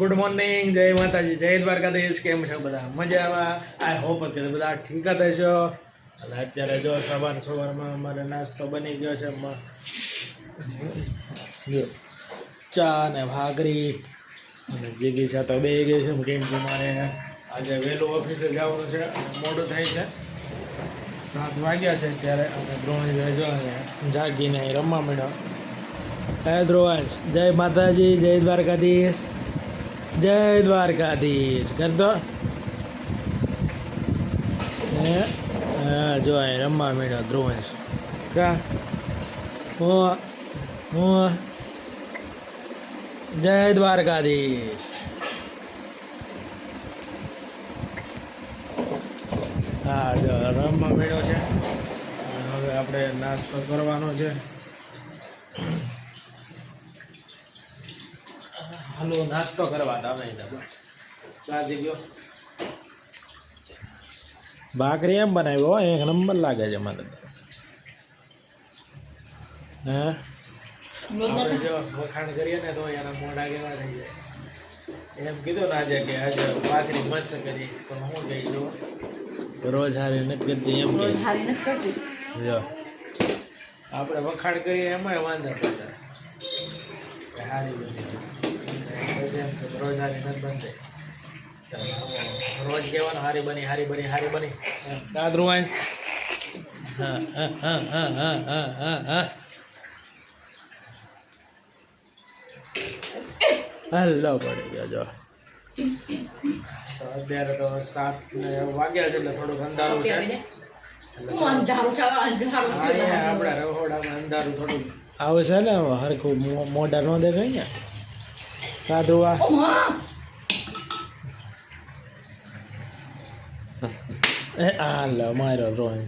Good morning, જય માતાજી, જય દ્વારકાધીશ. કેમ છો બધા? મજામાં? આઈ હોપ કે બધા ઠીક જ હશો. અને અત્યારે જો સવારમાં અમારે નાસ્તો બની ગયો છે. જો ચા ને ભાખરી અને જીગી ચા તો બે ગઈ છે. કેમ કે મારે આજે વહેલું ઓફિસે જવાનું છે અને મોડું થાય છે. 7 વાગ્યા છે ત્યારે અમે દ્રોણી જો જાગીને રમવા મળ્યો. હે ધ્રુવાંશ, જય માતાજી, જય દ્વારકાધીશ, જય દ્વારકાધીશ કરતો. હા જો અહીં રમવા મળ્યો ધ્રુવાંશ. કા હું જય દ્વારકાધીશ. હા જો રમવા મળ્યો છે. હવે આપણે નાસ્તો કરવાનો છે. હાલો નાસ્તો કરવા તમે સાજી ગયો. ભાખરી એમ બનાવ્યો, એક નંબર લાગે છે મને. હા આપણે જો વખાણ કરીએ ને તો એના મોઢા કેવા થઈ જાય. એમ કીધું ને આજે કે આજે ભાખરી મસ્ત કરી, તો હું કહી દઉં રોજ હારી નથી કરતી એમ કે જો આપણે વખાણ કરીએ એમાં વાંધો પડે હારી બની. રોજ હારી નથી બનતી, રોજ કહેવાનું હારી બની, હારી બની, હારી બની. કાદરુવાય હા હા હા હા હા હા હા હા. હલ્લો પડી ગયો જો. તો અત્યારે તો 7 વાગ્યા છે એટલે થોડુંક અંધારું છે. આપણા રહોડામાં અંધારું થોડું આવે છે ને, હરખું મોઢા ન દેખાય ને. કાદરુવા હાલો મારો રોહન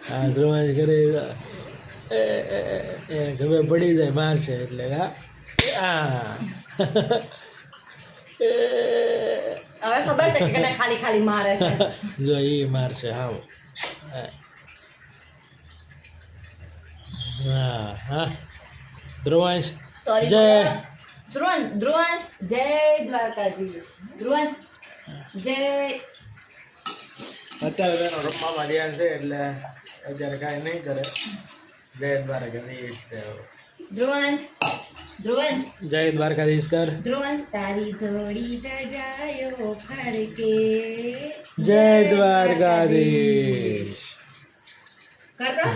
હા રોહન કરે ખબર પડી જાય મારશે એટલે. હા હવે ખબર છે કે ખાલી ખાલી મારે છે. જો એ મારશે. હા હા હા ધ્રુવાંશ જય ધ્રુવાંશ જય દ્વારકાધીશ. ધ્રુવાંશ જય. અત્યારે તેનો રમવામાં ધ્યાન છે એટલે અત્યારે કાંઈ નહીં કરે. જય દ્વારકાધીશ. ધ્રુવાંશ ધ્રુવાંશ જય દ્વારકાધીશ કર. ધ્રુવાંશ તારી થોડી તજાયો ફરકે જય દ્વારકાધીશ કરતો.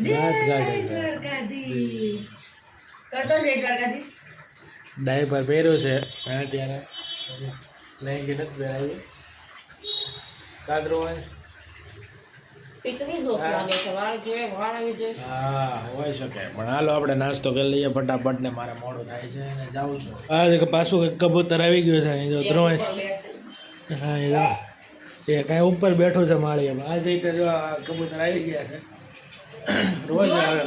જય દ્વારકાધીશ કરતો. જય દ્વારકાધીશ. ડાયપર પહેર્યું છે અત્યારે, લેંગી નથી પહેરાવી. કાદરુવાંશ હા હોય શકે, પણ હાલો આપણે નાસ્તો કરી લઈએ ફટાફટ ને મારે મોડું થાય છે અને જાઉં છું. હા પાછું કબૂતર આવી ગયું છે અહીં જો ધ્રુવાંશ. હા એ જો એ કાંઈ ઉપર બેઠું છે માળીમાં. આ રીતે જો આ કબૂતર આવી ગયા છે. રોજ આવે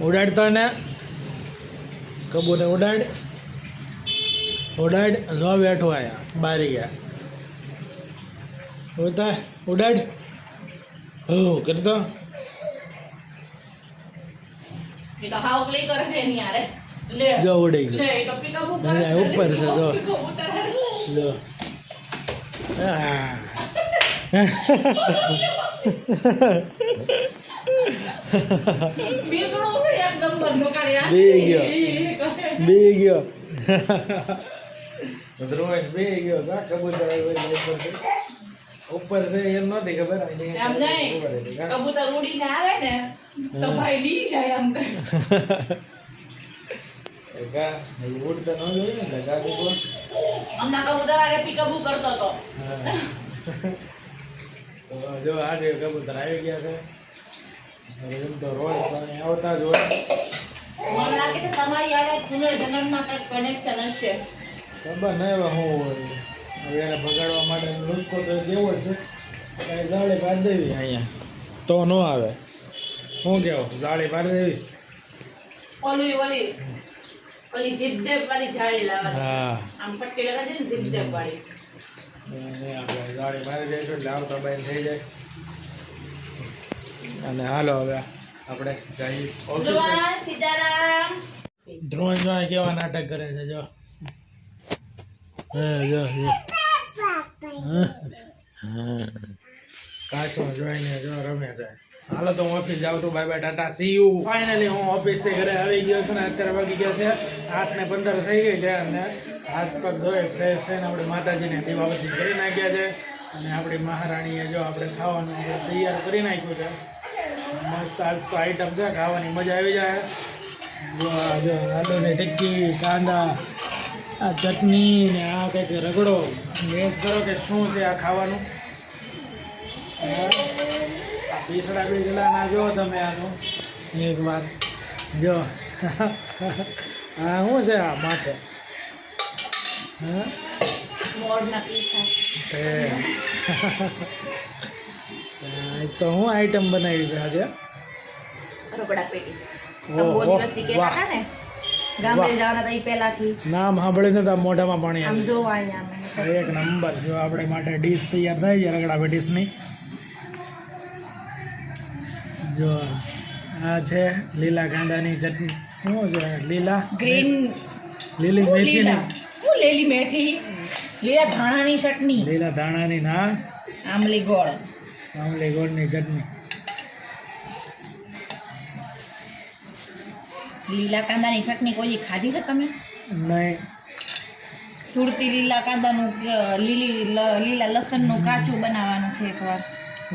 ઉડાડતો ને કબૂતર ઉડાડ ઉડાડ. જો બેઠો આયા બારી ગયા ઉતા ઉડાડ. હો કરતો જો ઉડી ગયો ઉપર છે જો જો. બે ગયો ધ્રુવાંશ બે ગયો. કબૂતર ઉપર છે એમ નથી ખબર. કબૂતર ઉડીને આવે ને તો ભાઈ બી જાય. આમ ઉડતા ન જોઈએ ને એટલે હમણાં કબૂતર આડે પીકબુ કરતો હતો. જો આજે કબૂતર આવી ગયા છે. એમ તો રોજ પાણી આવતા જ હોય. મને લાગે છે તમારી આડે પુનર્જન્મમાં કંઈક કનેક્શન હશે. ખબર નહીં હવે શું હોય. હવે એને ભગાડવા માટે નુસ્ખો તો જેવો જ છે. કાંઈ જાળી પાડી દેવી અહીંયા તો ન આવે. શું કહેવું? જાળી પાડી દેવી. ઓલી જીભદેવ વાળી જાળી લાવવાની. હા આમ પટ્ટી લગાડી ને જીભદેવ વાળી. અને આપણે ગાડી મારી દઈશું એટલે આવતા બાઈને થઈ જાય. અને હાલો હવે આપણે જઈએ ઓફિસે. સીતારામ. ડ્રોન જો કેવા નાટક કરે છે જો. જો કાચો જોઈને જો રમે છે. હાલો તો હું ઓફિસ જાઉં છું. Bye bye Tata C you. Finally હું ઓફિસથી ઘરે આવી ગયો છું ને અત્યારે વાગી ગયા છે 8:15 થઈ ગઈ છે. અને હાથ પગ ધોઈ ફ્રેશ થઈને આપણે માતાજીને દીવાબત્તી કરી નાખ્યા છે. અને આપણી મહારાણીએ જો આપણે ખાવાનું આપણે તૈયાર કરી નાખ્યું છે. મસ્ત આજ તો આઈટમ છે, ખાવાની મજા આવી જાય. જો આલુની ટિક્કી, કાંદા, આ ચટણી ને આ કંઈક રગડો. ગેસ કરો કે શું છે આ ખાવાનું. આ પીસડા બીસડા જો તમે આનું એક વાર જો. હા શું છે આ માથે? હા મોરના પીછા. આજ તો હું આઈટમ બનાવી છે આજે? રગડા પેટીસ. બહુ દિવસથી કહેતા હતા ને ગામડે જવાના હતા એ પહેલાથી. નામ સાંભળીને તો મોઢામાં પાણી આમ આવી જો અહીંયા એક નંબર. જો આપણે માટે ડીશ તૈયાર થાય છે રગડા પેટીસની. જો આ છે લીલા કાંદાની ચટણી. શું છે? ગ્રીન લીલી મેથીની. હું લીલી મેથી, લીલા ધાણાની ચટણી, લીલા ધાણાની ના આમલી ગોળ. આમલી ગોળની ચટણી. લીલા કાંદાની ચટણી કોઈ ખાધી છે તમે? નહીં. સુરતી લીલા કાંદાનું લીલા લસણનું કાચું બનાવવાનું છે એકવાર.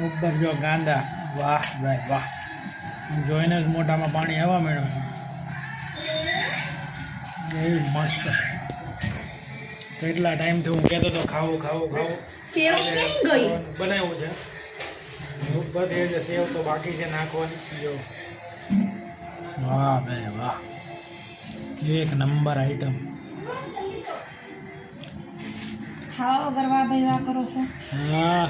ઉપર જો કાંદા. વાહ ભાઈ વાહ. જોઈને જ મોઢામાં પાણી આવવા માંડ્યું. એવી મસ્ત. કેટલા ટાઈમથી હું કહેતો હતો ખાવું ખાવું ખાવું. સેવ ક્યાં ગઈ? બનાવ્યું છે ઉપરથી જે સેવ તો બાકી છે નાખવાની. જો વાહ ભાઈ વાહ, એક નંબર આઈટમ. ખાવા વગર વાહ ભાઈ વાહ કરો છો? હા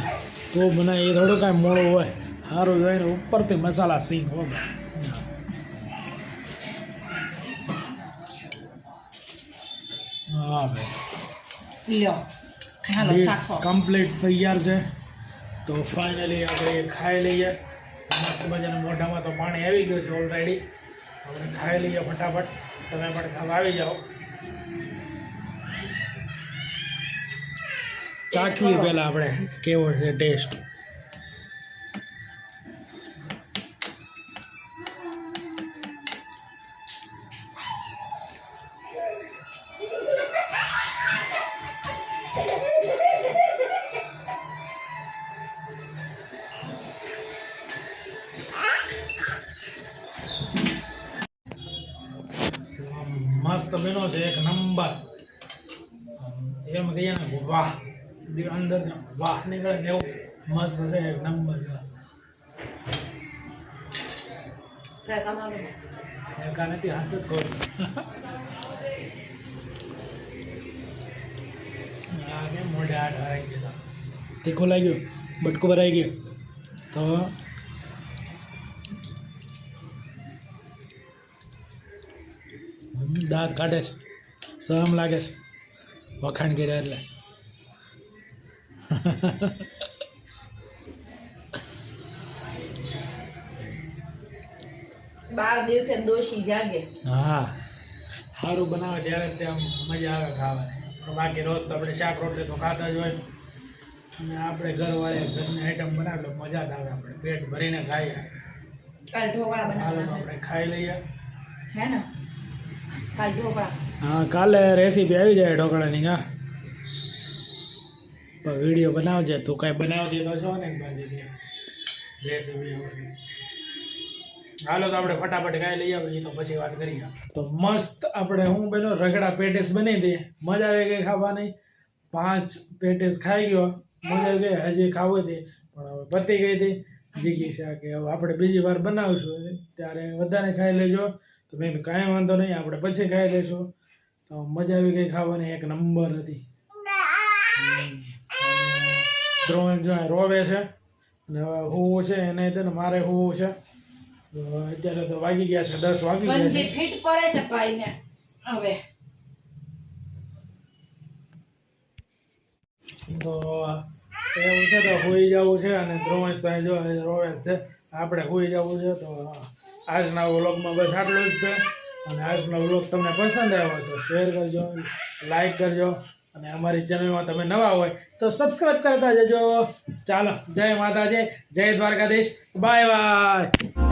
તો બનાવે એ થોડું કાંઈ મોડું હોય. સારું જોઈને ઉપરથી મસાલા સીંગ હો. હા ભાઈ લ્યો હાલો ડીશ શાખો. કમ્પ્લીટ તૈયાર છે. તો ફાઇનલી આપણે ખાઈ લઈએ. મસ્ત મજાના મોઢામાં તો પાણી આવી ગયું છે ઓલરેડી. આપણે ખાઈ લઈએ ફટાફટ. તમે પણ ખાવા આવી જાઓ. ચાખવી પહેલાં આપણે કેવો છે ટેસ્ટ. મસ્ત બન્યો છે એક નંબર. એમ કહીએ ને વાહ, અંદર વાહ નીકળે ને એવું મસ્ત છે એક નંબર. એકા નથી હાથ જ કહું. આ કે મોઢે હાથ હરાઈ ગયા. તીખું લાગ્યું, બટકું ભરાઈ ગયું તો દાંત કાઢે છે. શરમ લાગે છે વખાણ કર્યા એટલે. 12 દિવસે દોશી જાગે. હા સારું બનાવે ત્યારે ત્યાં મજા આવે ખાવાની. બાકી રોજ તો આપણે શાક રોટલી તો ખાતા જ હોય. અને આપણે ઘરવાળે ઘરની આઈટમ બનાવે તો મજા જ આવે. આપણે પેટ ભરીને ખાઈએ. કાલ ઢોકળા હાલો બનાવવાના આપણે ખાઈ લઈએ. હે ને? કાલ ઢોકળા. હા કાલે રેસીપી આવી જાય ઢોકળાની. હા પણ વિડીયો બનાવજે. તું કાંઈ બનાવતી તો છો ને પાછી રેસીપી. હાલો તો આપણે ફટાફટ ખાઈ લઈએ. એ તો પછી વાત કરીએ. તો મસ્ત આપણે હું બન્યો રગડા પેટીસ બની હતી. મજા આવી ગઈ ખાવાની. 5 પેટીસ ખાઈ ગયો. મજા આવી ગઈ. હજી ખાવું હતી પણ હવે પતી ગઈ હતી. જિજ્ઞાસા કે હવે આપણે બીજી વાર બનાવશું ત્યારે વધારે ખાઈ લેજો. તો મેં કાંઈ વાંધો નહીં, આપણે પછી ખાઈ લઈશું. તો મજા આવી ગઈ ખાવાની. એક નંબર હતી. દ્રોણ જો રોવે છે અને હવે હું છે એને તેને મારે હું છે. તો અત્યારે તો વાગી ગયા છે 10 વાગી ગયા બંજી છે. ફિટ પડે છે ભાઈને હવે. તો એવું છે તો હોઈ જવું છે અને ધ્રુવંશ તો અહીં જો રોવે છે આપણે હોઈ જવું છે. તો આજના વ્લોગમાં બસ આટલું જ છે અને આજનો વ્લોગ તમને પસંદ આવ્યો તો શેર કરજો, લાઈક કરજો અને અમારી ચેનલમાં તમે નવા હોય તો સબસ્ક્રાઈબ કરતા જજો. ચાલો, જય માતાજી, જય દ્વારકાધીશ, બાય બાય.